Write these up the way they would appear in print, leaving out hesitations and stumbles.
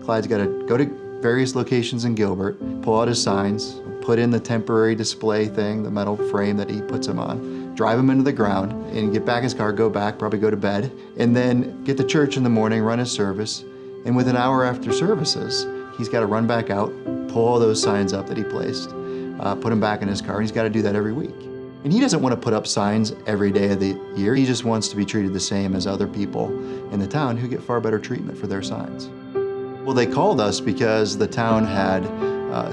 Clyde's got to go to various locations in Gilbert, pull out his signs, put in the temporary display thing, the metal frame that he puts them on, drive them into the ground, and get back in his car, go back, probably go to bed, and then get to church in the morning, run his service, and within an hour after services, he's got to run back out, pull all those signs up that he placed, put them back in his car, and he's got to do that every week. And he doesn't want to put up signs every day of the year. He just wants to be treated the same as other people in the town who get far better treatment for their signs. Well, they called us because the town had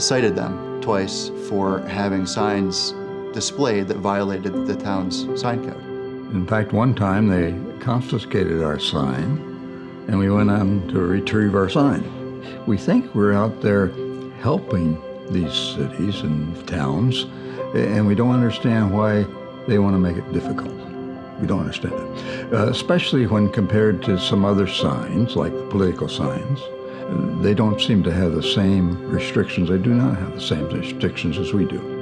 cited them twice for having signs displayed that violated the town's sign code. In fact, one time they confiscated our sign and we went on to retrieve our sign. We think we're out there helping these cities and towns, and we don't understand why they want to make it difficult. We don't understand it, especially when compared to some other signs, like the political signs. They don't seem to have the same restrictions. They do not have the same restrictions as we do.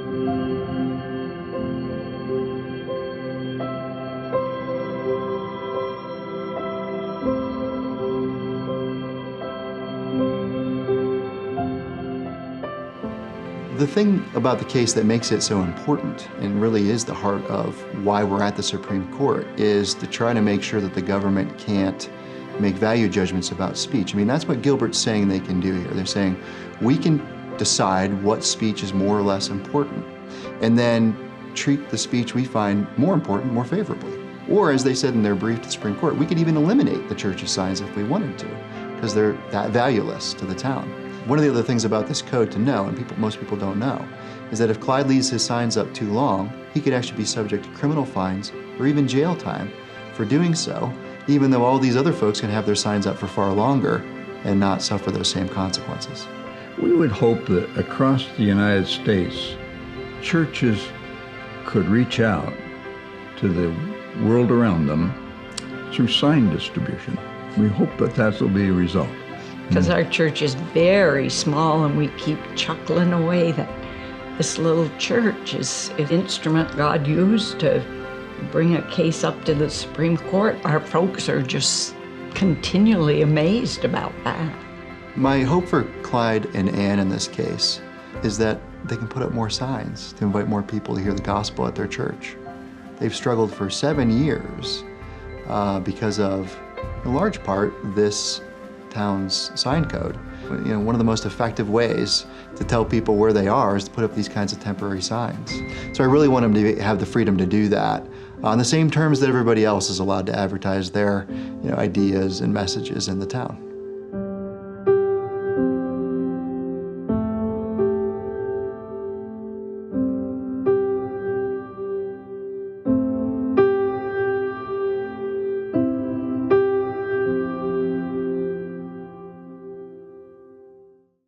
The thing about the case that makes it so important, and really is the heart of why we're at the Supreme Court, is to try to make sure that the government can't make value judgments about speech. I mean, that's what Gilbert's saying they can do here. They're saying, we can decide what speech is more or less important, and then treat the speech we find more important more favorably. Or, as they said in their brief to the Supreme Court, we could even eliminate the church's signs if we wanted to, because they're that valueless to the town. One of the other things about this code to know, and most people don't know, is that if Clyde leaves his signs up too long, he could actually be subject to criminal fines or even jail time for doing so, even though all these other folks can have their signs up for far longer and not suffer those same consequences. We would hope that across the United States, churches could reach out to the world around them through sign distribution. We hope that that will be a result. Because our church is very small and we keep chuckling away that this little church is an instrument God used to bring a case up to the Supreme Court. Our folks are just continually amazed about that. My hope for Clyde and Ann in this case is that they can put up more signs to invite more people to hear the gospel at their church. They've struggled for 7 years because of, in large part, this town's sign code. You know, one of the most effective ways to tell people where they are is to put up these kinds of temporary signs. So I really want them to have the freedom to do that on the same terms that everybody else is allowed to advertise their ideas and messages in the town.